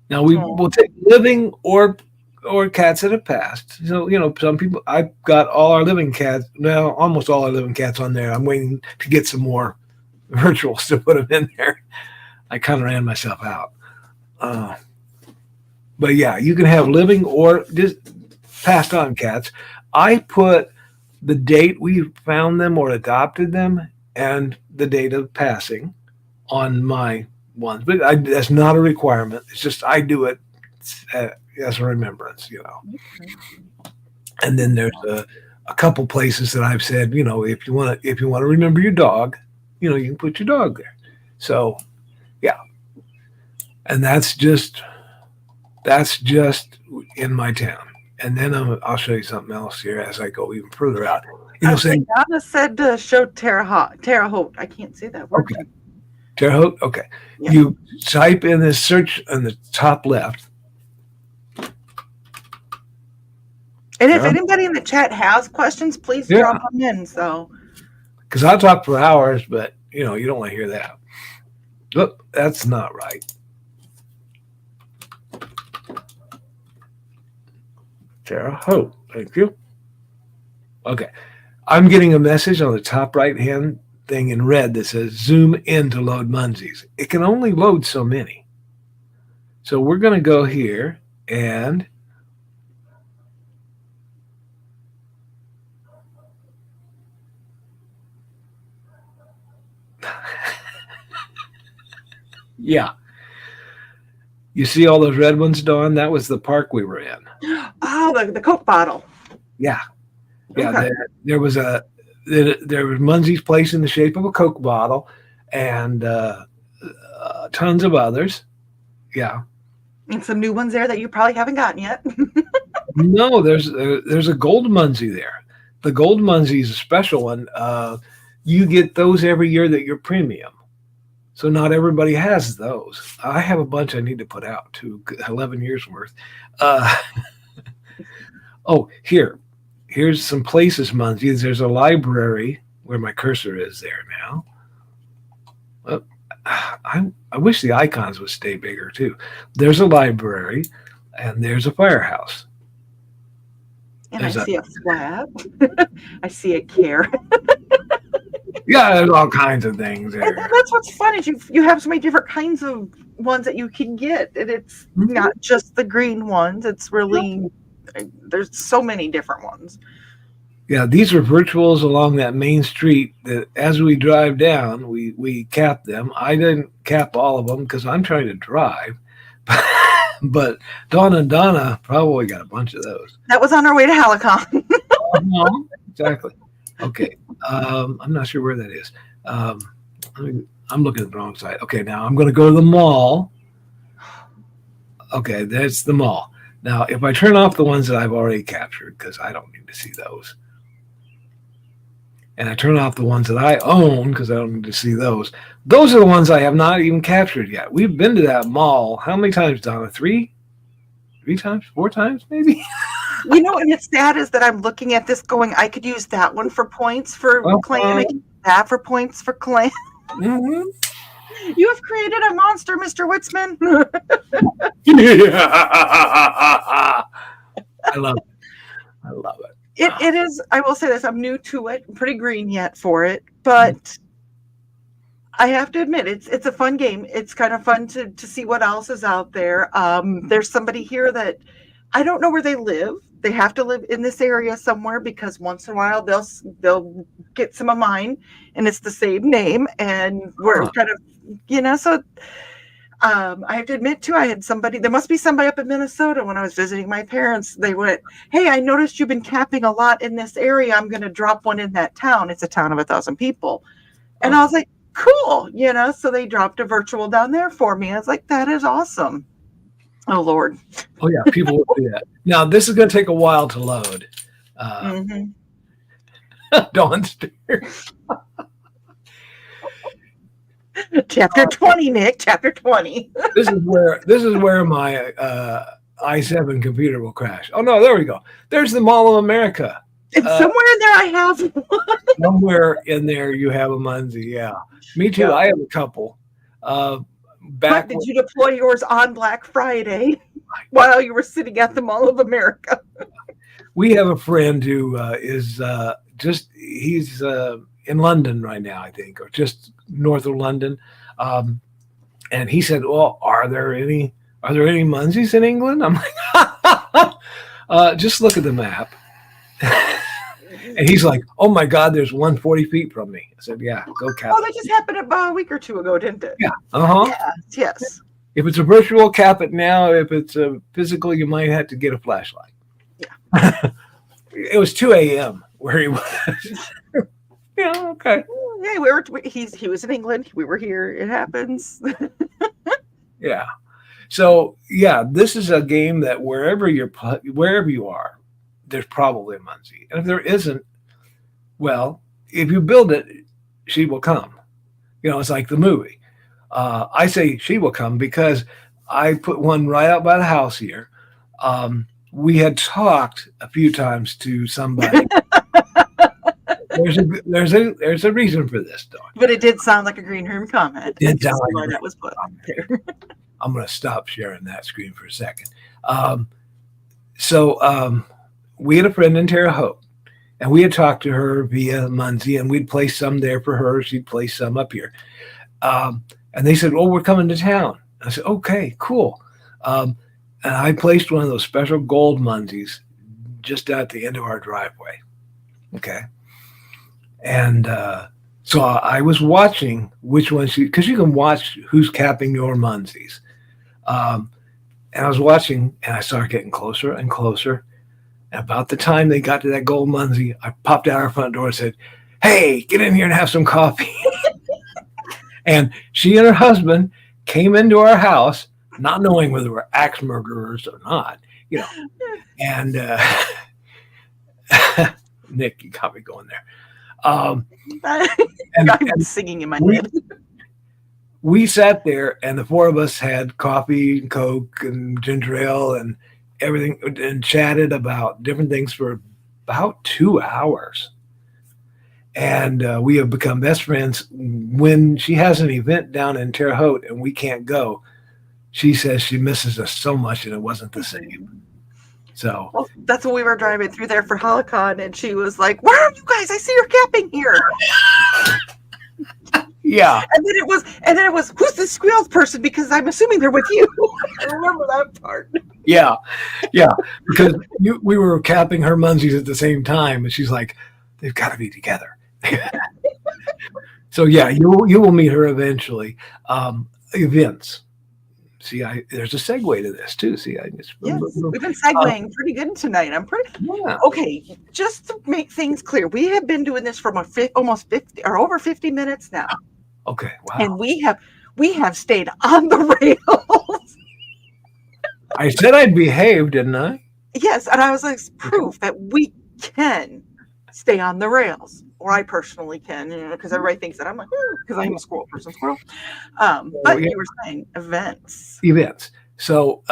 Now we will take living or cats that have passed. So, some people, I've got all our living cats, now almost all our living cats on there. I'm waiting to get some more virtuals to put them in there. I kind of ran myself out. But yeah, you can have living or just passed on cats. I put the date we found them or adopted them and the date of passing on my ones. But that's not a requirement. It's just I do it as a remembrance, Okay. And then there's a couple places that I've said, if you want to remember your dog, you can put your dog there. So, yeah. And that's just in my town. And then I'll show you something else here as I go even further out. Saying Donna said to show Terre Haute. I can't say that word. Okay. Terre Haute. Okay. Yeah. You type in this search on the top left. And if anybody in the chat has questions, please drop them in. So, because I'll talk for hours, but you don't want to hear that. Look, that's not right. Terre Haute, thank you. Okay, I'm getting a message on the top right-hand thing in red that says zoom in to load Munzees. It can only load so many. So we're going to go here and yeah. You see all those red ones, Dawn? That was the park we were in. Oh, the Coke bottle. Yeah. Yeah. Okay. There was Munzee's place in the shape of a Coke bottle and tons of others. Yeah. And some new ones there that you probably haven't gotten yet. No, there's a gold Munzee there. The gold Munzee is a special one. You get those every year that you're premium. So not everybody has those. I have a bunch I need to put out too, 11 years worth. Here's some places, Munzee. There's a library where my cursor is there now. I wish the icons would stay bigger too. There's a library and there's a firehouse. And I see a slab. I see a care. Yeah, there's all kinds of things there. And that's what's fun is you have so many different kinds of ones that you can get, and it's not just the green ones. It's really there's so many different ones. Yeah, these are virtuals along that main street that as we drive down, we cap them. I didn't cap all of them because I'm trying to drive, but Dawn and Donna probably got a bunch of those. That was on our way to Halicon. Exactly. Okay. I'm not sure where that is. I'm looking at the wrong side. Okay, now I'm going to go to the mall. Okay, that's the mall. Now, if I turn off the ones that I've already captured, because I don't need to see those, and I turn off the ones that I own, because I don't need to see those are the ones I have not even captured yet. We've been to that mall. How many times, Donna? Three times? 4 times, maybe? And it's sad is that I'm looking at this going, I could use that one for points for clan, I could use that for points for clan. Mm-hmm. You have created a monster, Mr. Witsman. Yeah. I love it. It is, I will say this, I'm new to it. I'm pretty green yet for it, but I have to admit, it's a fun game. It's kind of fun to see what else is out there. There's somebody here that I don't know where they live. They have to live in this area somewhere because once in a while they'll get some of mine and it's the same name and we're kind of, so I have to admit too, I had somebody, there must be somebody up in Minnesota when I was visiting my parents. They went, hey, I noticed you've been capping a lot in this area. I'm going to drop one in that town. It's a town of 1,000 people. And I was like, cool. So they dropped a virtual down there for me. I was like, that is awesome. Oh, Lord. Oh, yeah. People will do that. Now, this is going to take a while to load. Dawn's stairs. Chapter 20, Nick. Chapter 20. This is where my i7 computer will crash. Oh, no. There we go. There's the Mall of America. It's somewhere in there I have one. Somewhere in there you have a Munzee. Yeah. Me too. Yeah. I have a couple. But did you deploy yours on Black Friday while you were sitting at the Mall of America? We have a friend who is he's in London right now, I think, or just north of London. And he said, well, are there any Munzees in England? I'm like, just look at the map. And he's like, oh my God, there's one 40 feet from me. I said, yeah, go cap. Oh, that just happened about a week or two ago, didn't it? Yeah. Uh-huh. Yes. If it's a virtual, cap it now. If it's a physical, you might have to get a flashlight. Yeah. It was 2 a.m. where he was. Yeah, okay. Yeah, he was in England. We were here. It happens. Yeah. So yeah, this is a game that wherever you are, there's probably a Munzee. And if there isn't, well, if you build it, she will come. It's like the movie. I say she will come because I put one right out by the house here. We had talked a few times to somebody. There's a reason for this, though. But it did sound like a green room comment. It did sound like that was put on there. I'm going to stop sharing that screen for a second. So we had a friend in Terre Haute, and we had talked to her via Munzee, and we'd place some there for her. She'd place some up here. And they said, "Oh, we're coming to town." I said, "Okay, cool." And I placed one of those special gold Munzees just at the end of our driveway. Okay. And so I was watching which one because you can watch who's capping your Munzees. And I was watching, and I started getting closer and closer. And about the time they got to that gold Munzee, I popped out our front door and said, "Hey, get in here and have some coffee." And she and her husband came into our house, not knowing whether we're axe murderers or not, And Nick, you got me going there. I'm singing in my head. We sat there, and the four of us had coffee and Coke and ginger ale and everything, and chatted about different things for about 2 hours. And we have become best friends. When she has an event down in Terre Haute and we can't go, she says she misses us so much, and it wasn't the same. So that's when we were driving through there for Halicon, and she was like, "Where are you guys? I see you're camping here." Yeah. And then it was, "Who's the squeals person?" Because I'm assuming they're with you. I remember that part. Yeah. Because we were capping her Munzees at the same time, and she's like, "They've got to be together." So yeah, you will meet her eventually. Events. See, there's a segue to this too. See, we've been segueing pretty good tonight. Okay. Just to make things clear, we have been doing this for almost 50 or over 50 minutes now. Okay, wow. And we have stayed on the rails. I said I'd behave, didn't I? Yes, and I was like, proof that we can stay on the rails. Or I personally can, because everybody thinks that I'm like, because I'm a squirrel person, squirrel. But you were saying events. So,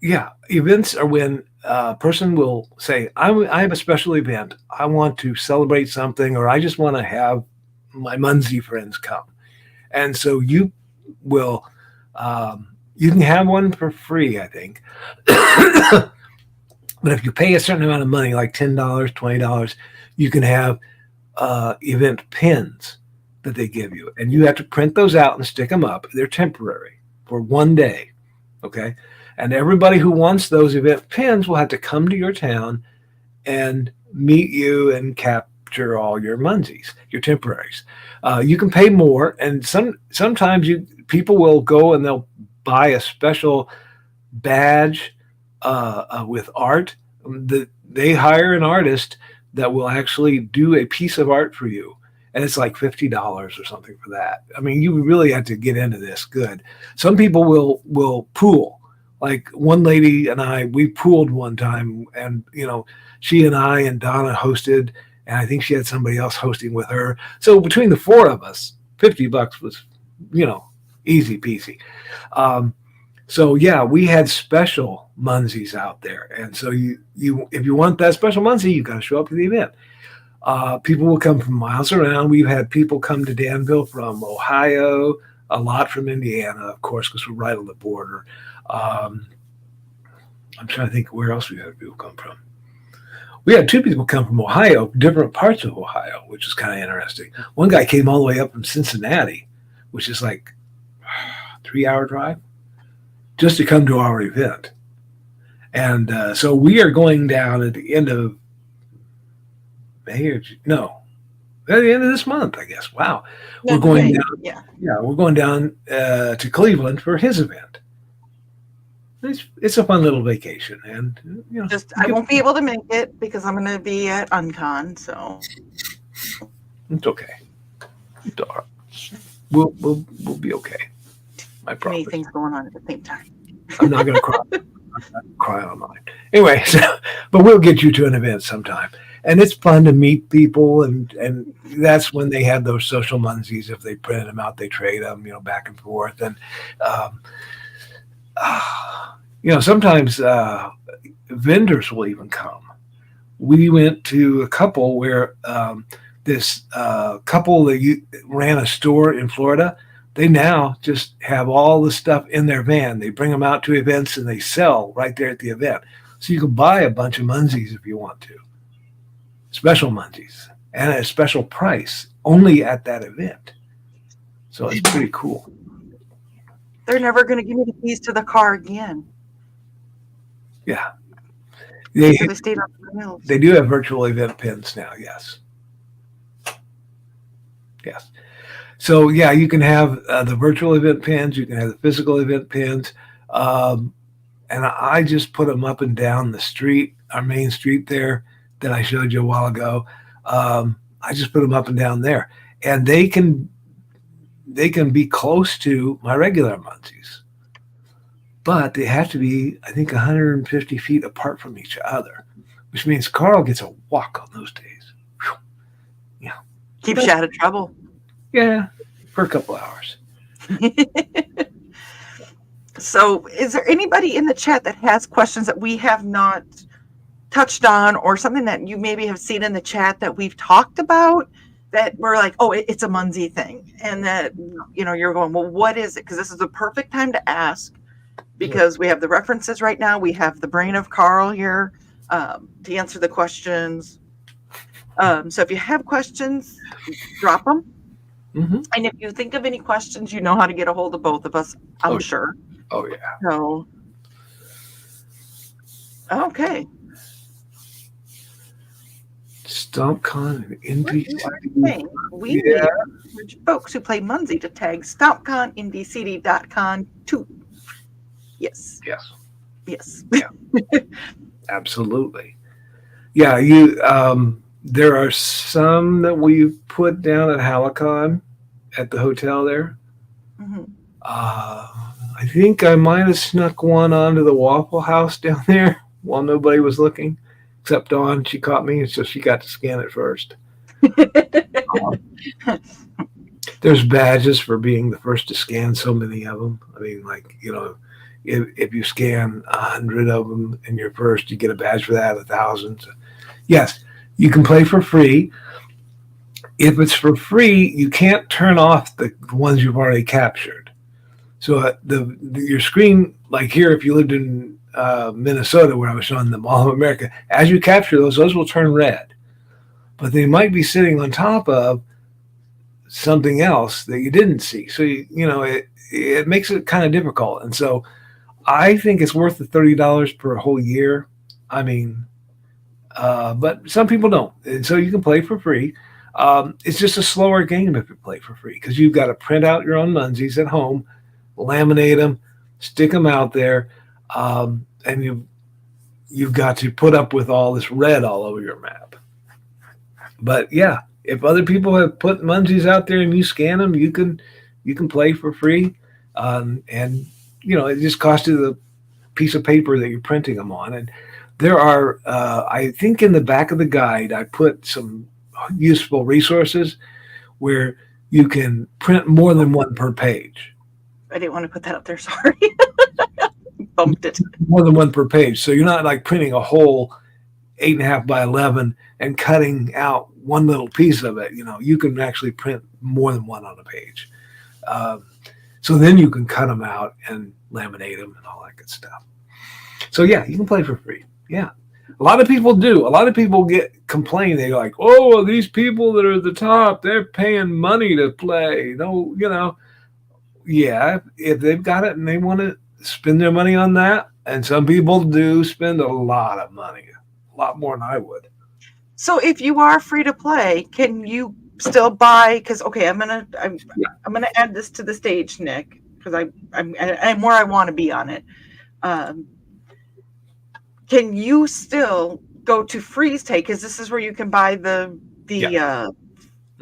events are when a person will say, I have a special event. I want to celebrate something, or I just want to have my Munzee friends come. And so you will, you can have one for free, I think. But if you pay a certain amount of money, like $10, $20, you can have event pins that they give you, and you have to print those out and stick them up. They're temporary for one day, okay? And everybody who wants those event pins will have to come to your town and meet you and capture all your Munzees, your temporaries. You can pay more, and sometimes people will go and they'll buy a special badge with art. They hire an artist that will actually do a piece of art for you. And it's like $50 or something for that. I mean, you really have to get into this good. Some people will pool. Like one lady and I, we pooled one time, and, she and I and Donna hosted, and I think she had somebody else hosting with her. So between the four of us, $50 was, easy peasy. So yeah, we had special Munzees out there, and so if you want that special Munzee, you got to show up to the event. People will come from miles around. We've had people come to Danville from Ohio, a lot from Indiana, of course, because we're right on the border. Um, I'm trying to think where else we had people come from. We had two people come from Ohio, different parts of Ohio, which is kind of interesting. One guy came all the way up from Cincinnati, which is like a 3-hour drive, just to come to our event. And so we are going down at the end of May or no, at the end of this month, I guess. Wow, we're going down. Yeah, we're going down to Cleveland for his event. It's a fun little vacation, and I won't be able to make it because I'm going to be at Uncon, so it's okay. We'll be okay. I promise. Many things going on at the same time. I'm not going to cry. I'm not going to cry online. Anyway, but we'll get you to an event sometime. And it's fun to meet people, and that's when they have those social Munzees. If they printed them out, they trade them, back and forth. And, sometimes vendors will even come. We went to a couple where this couple that ran a store in Florida. They now just have all the stuff in their van. They bring them out to events and they sell right there at the event. So you can buy a bunch of Munzees if you want to. Special Munzees and at a special price only at that event. So it's pretty cool. They're never going to give me the keys to the car again. Yeah. They stayed on the rails. They do have virtual event pins now, yes. Yes. So, yeah, you can have the virtual event pins. You can have the physical event pins. And I just put them up and down the street, our main street there that I showed you a while ago. I just put them up and down there. And they can be close to my regular Munzees. But they have to be, I think, 150 feet apart from each other, which means Karl gets a walk on those days. Whew. Yeah. Keeps you out of trouble. Yeah, for a couple hours. So is there anybody in the chat that has questions that we have not touched on, or something that you maybe have seen in the chat that we've talked about that we're like, oh, it's a Munzee thing, and that you're going, well, what is it? Because this is the perfect time to ask, because we have the references right now. We have the brain of Karl here to answer the questions. So if you have questions, drop them. Mm-hmm. And if you think of any questions, you know how to get a hold of both of us, I'm sure. Oh, yeah. So, okay. StompCon and NDCD. We need folks who play Munzee to tag StompCon, NDCD.con too. Yes. Yes. Yes. Yeah. Absolutely. Yeah, there are some that we've put down at Halicon at the hotel there. Mm-hmm. I think I might have snuck one onto the Waffle House down there while nobody was looking, except Dawn. She caught me, so she got to scan it first. There's badges for being the first to scan so many of them. I mean, if you scan 100 of them and you're first, you get a badge for that, 1,000. So, yes, you can play for free. If it's for free, you can't turn off the ones you've already captured. So your screen, like here, if you lived in Minnesota, where I was showing the Mall of America, as you capture those will turn red. But they might be sitting on top of something else that you didn't see. So, it makes it kind of difficult. And so I think it's worth the $30 per whole year. I mean, but some people don't. And so you can play for free. It's just a slower game if you play for free, because you've got to print out your own Munzees at home, laminate them, stick them out there, and you've got to put up with all this red all over your map. But yeah, if other people have put Munzees out there and you scan them, you can play for free, and it just costs you the piece of paper that you're printing them on. And there are, I think in the back of the guide, I put some useful resources where you can print more than one per page. I didn't want to put that up there. Sorry. Bumped it. More than one per page. So you're not like printing a whole 8.5 by 11 and cutting out one little piece of it. You can actually print more than one on a page. So then you can cut them out and laminate them and all that good stuff. So yeah, you can play for free. Yeah. A lot of people do. A lot of people complain. They're like, "Oh, well, these people that are at the top, they're paying money to play." No, yeah, if they've got it and they want to spend their money on that, and some people do spend a lot of money, a lot more than I would. So if you are free to play, can you still buy? Because okay, I'm gonna add this to the stage, Nick, because I'm where I want to be on it. Can you still go to Freeze Tag? Because this is where you can buy the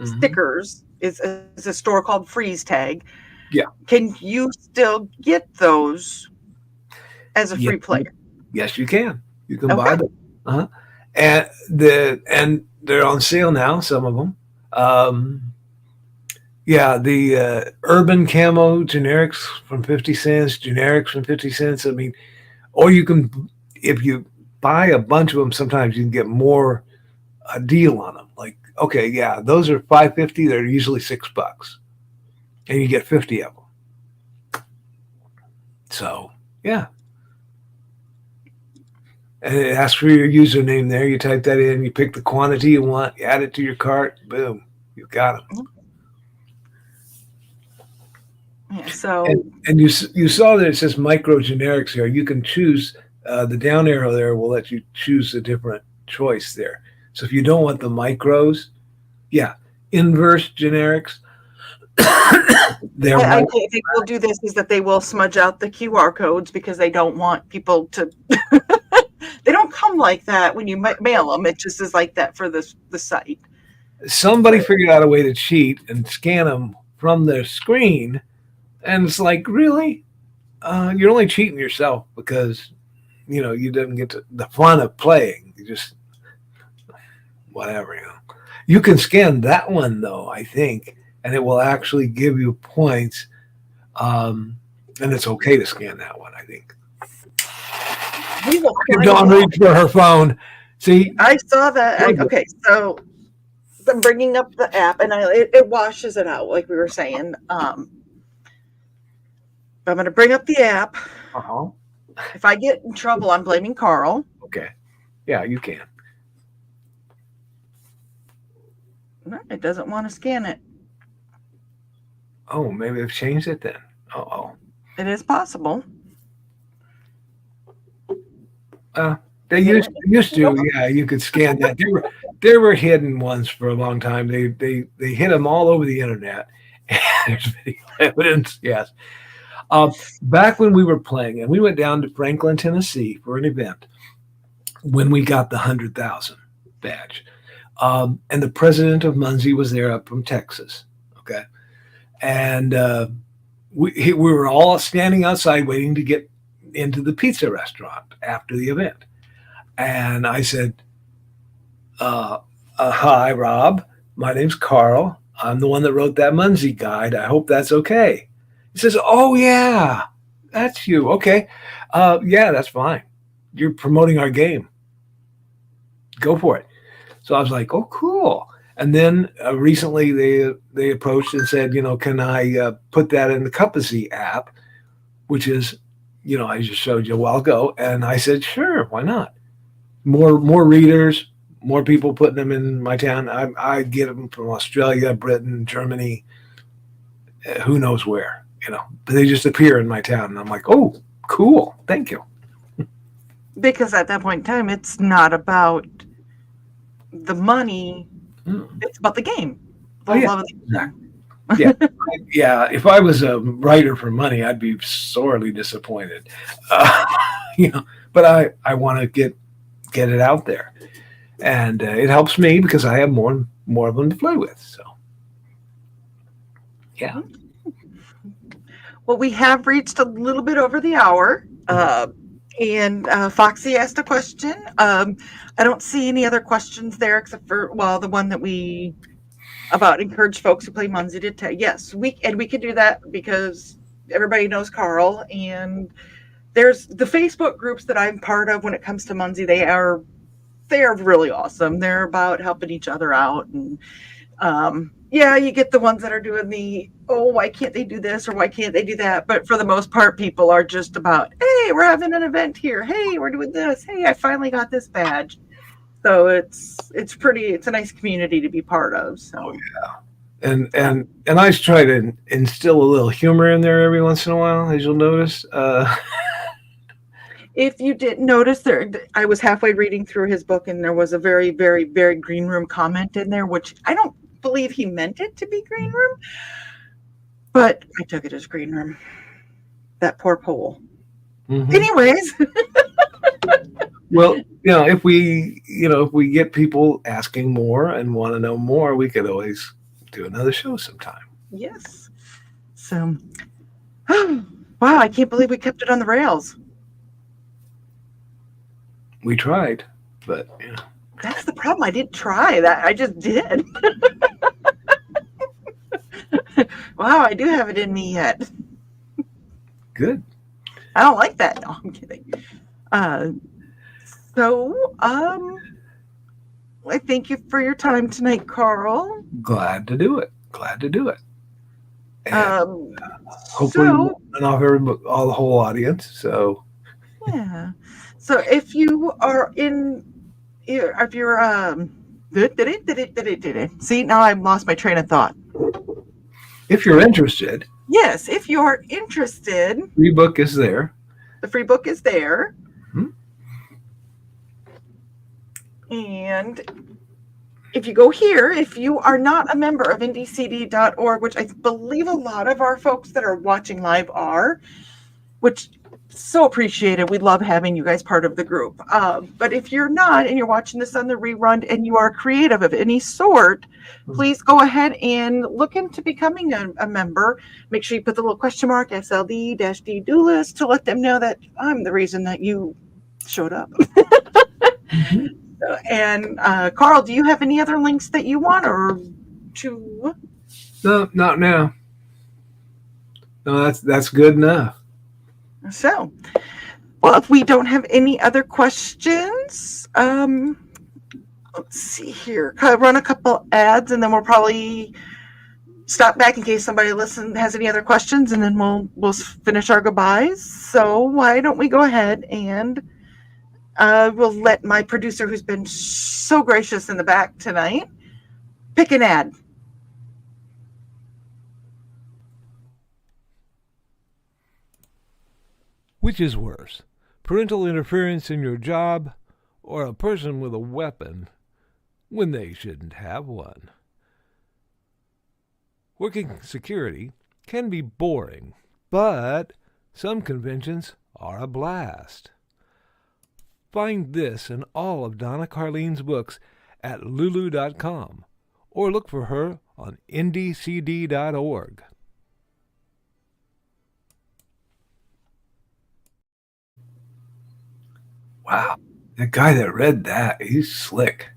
stickers. Is a store called Freeze Tag. Yeah. Can you still get those as a free player? Yes, you can. You can buy them. Uh-huh. And they're on sale now. Some of them. The urban camo generics from 50 cents, generics from 50 cents. I mean, or you can, if you buy a bunch of them, sometimes you can get more a deal on them. Like, okay, yeah, those are $5.50. They're usually $6, and you get 50 of them. So yeah. And it asks for your username there. You type that in, you pick the quantity you want, you add it to your cart, boom, you got them. Yeah, so and you saw that it says micro generics here. You can choose the down arrow there will let you choose a different choice there. So if you don't want the micros, inverse generics. I think they'll do this is that they will smudge out the QR codes because they don't want people to. They don't come like that when you mail them. It just is like that for the site. Somebody figured out a way to cheat and scan them from their screen, and it's like, really? You're only cheating yourself because you didn't get the fun of playing. You just whatever. You can scan that one though, I think, and it will actually give you points. And it's okay to scan that one, I think. Dawn reached for her phone. See, I saw that. Okay, so I'm bringing up the app, and it washes it out, like we were saying. I'm going to bring up the app. Uh-huh. If I get in trouble, I'm blaming Karl. Okay. Yeah, you can. No, it doesn't want to scan it. Oh, maybe they've changed it then. Uh-oh. It is possible. They used to, yeah, you could scan that. There were hidden ones for a long time. They hid them all over the internet. There's video evidence, yes. Back when we were playing, and we went down to Franklin, Tennessee for an event when we got the 100,000 badge. And the president of Munzee was there up from Texas. Okay. And we were all standing outside waiting to get into the pizza restaurant after the event. And I said, hi, Rob. My name's Karl. I'm the one that wrote that Munzee guide. I hope that's okay. He says, oh, yeah, that's you. Okay. Yeah, that's fine. You're promoting our game. Go for it. So I was like, oh, cool. And then recently they approached and said, can I put that in the Cupacy app, which is, I just showed you a while ago. And I said, sure, why not? More readers, more people putting them in my town. I get them from Australia, Britain, Germany, who knows where, but they just appear in my town. And I'm like, oh, cool. Thank you. Because at that point in time, it's not about the money. It's about the game. Yeah. Yeah. If I was a writer for money, I'd be sorely disappointed. But I want to get it out there, and it helps me because I have more of them to play with. So, yeah. Well, we have reached a little bit over the hour, and Foxy asked a question. I don't see any other questions there except for the one that we about encourage folks who play Munzee to tag. Yes, we can do that because everybody knows Karl, and there's the Facebook groups that I'm part of when it comes to Munzee. They are really awesome. They're about helping each other out, and Yeah, you get the ones that are doing the, oh, why can't they do this or why can't they do that? But for the most part, people are just about, hey, we're having an event here. Hey, we're doing this. Hey, I finally got this badge. So it's a nice community to be part of. So and I try to instill a little humor in there every once in a while, as you'll notice. if you didn't notice, I was halfway reading through his book, and there was a very, very, very green room comment in there, which I don't believe he meant it to be green room, but I took it as green room. That poor Pole. Anyways. Well, if we get people asking more and want to know more, we could always do another show sometime. Yes. So, wow, I can't believe we kept it on the rails. We tried, but yeah. That's the problem. I didn't try that. I just did. Wow, I do have it in me yet. Good. I don't like that. No, I'm kidding. So, I thank you for your time tonight, Karl. Glad to do it. And, hopefully, so, run off all the whole audience. So, yeah. So if you are if you're see, now I've lost my train of thought. If you're interested, yes, if you're interested, free book is there. The free book is there. Mm-hmm. And if you go here, if you are not a member of ndcd.org, which I believe a lot of our folks that are watching live are, which so appreciated. We love having you guys part of the group. But if you're not and you're watching this on the rerun and you are creative of any sort, please go ahead and look into becoming a member. Make sure you put the little question mark SLD-D do list to let them know that I'm the reason that you showed up. Mm-hmm. And Karl, do you have any other links that you want or to? No, not now. No, that's good enough. So, well, if we don't have any other questions, let's see here. I'll run a couple ads, and then we'll probably stop back in case somebody has any other questions, and then we'll finish our goodbyes. So why don't we go ahead and we'll let my producer, who's been so gracious in the back tonight, pick an ad. Which is worse, parental interference in your job or a person with a weapon when they shouldn't have one? Working security can be boring, but some conventions are a blast. Find this and all of Donna Carlene's books at lulu.com or look for her on ndcd.org. Wow, the guy that read that, he's slick.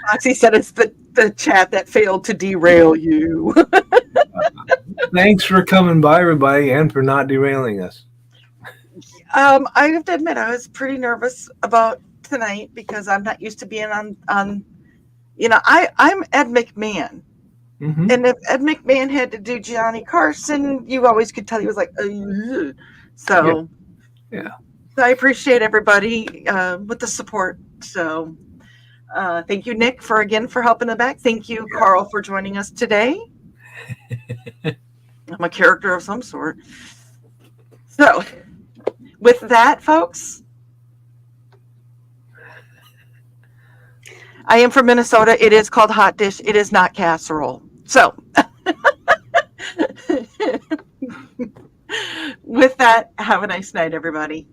Foxy said it's the chat that failed to derail you. Thanks for coming by, everybody, and for not derailing us. I have to admit, I was pretty nervous about tonight because I'm not used to being on I'm Ed McMahon. Mm-hmm. And if Ed McMahon had to do Johnny Carson, you always could tell he was like, ugh. So, yeah. So I appreciate everybody with the support. So, thank you, Nick, for helping the back. Thank you, Karl, for joining us today. I'm a character of some sort. So, with that, folks, I am from Minnesota. It is called hot dish. It is not casserole. So, with that, have a nice night, everybody.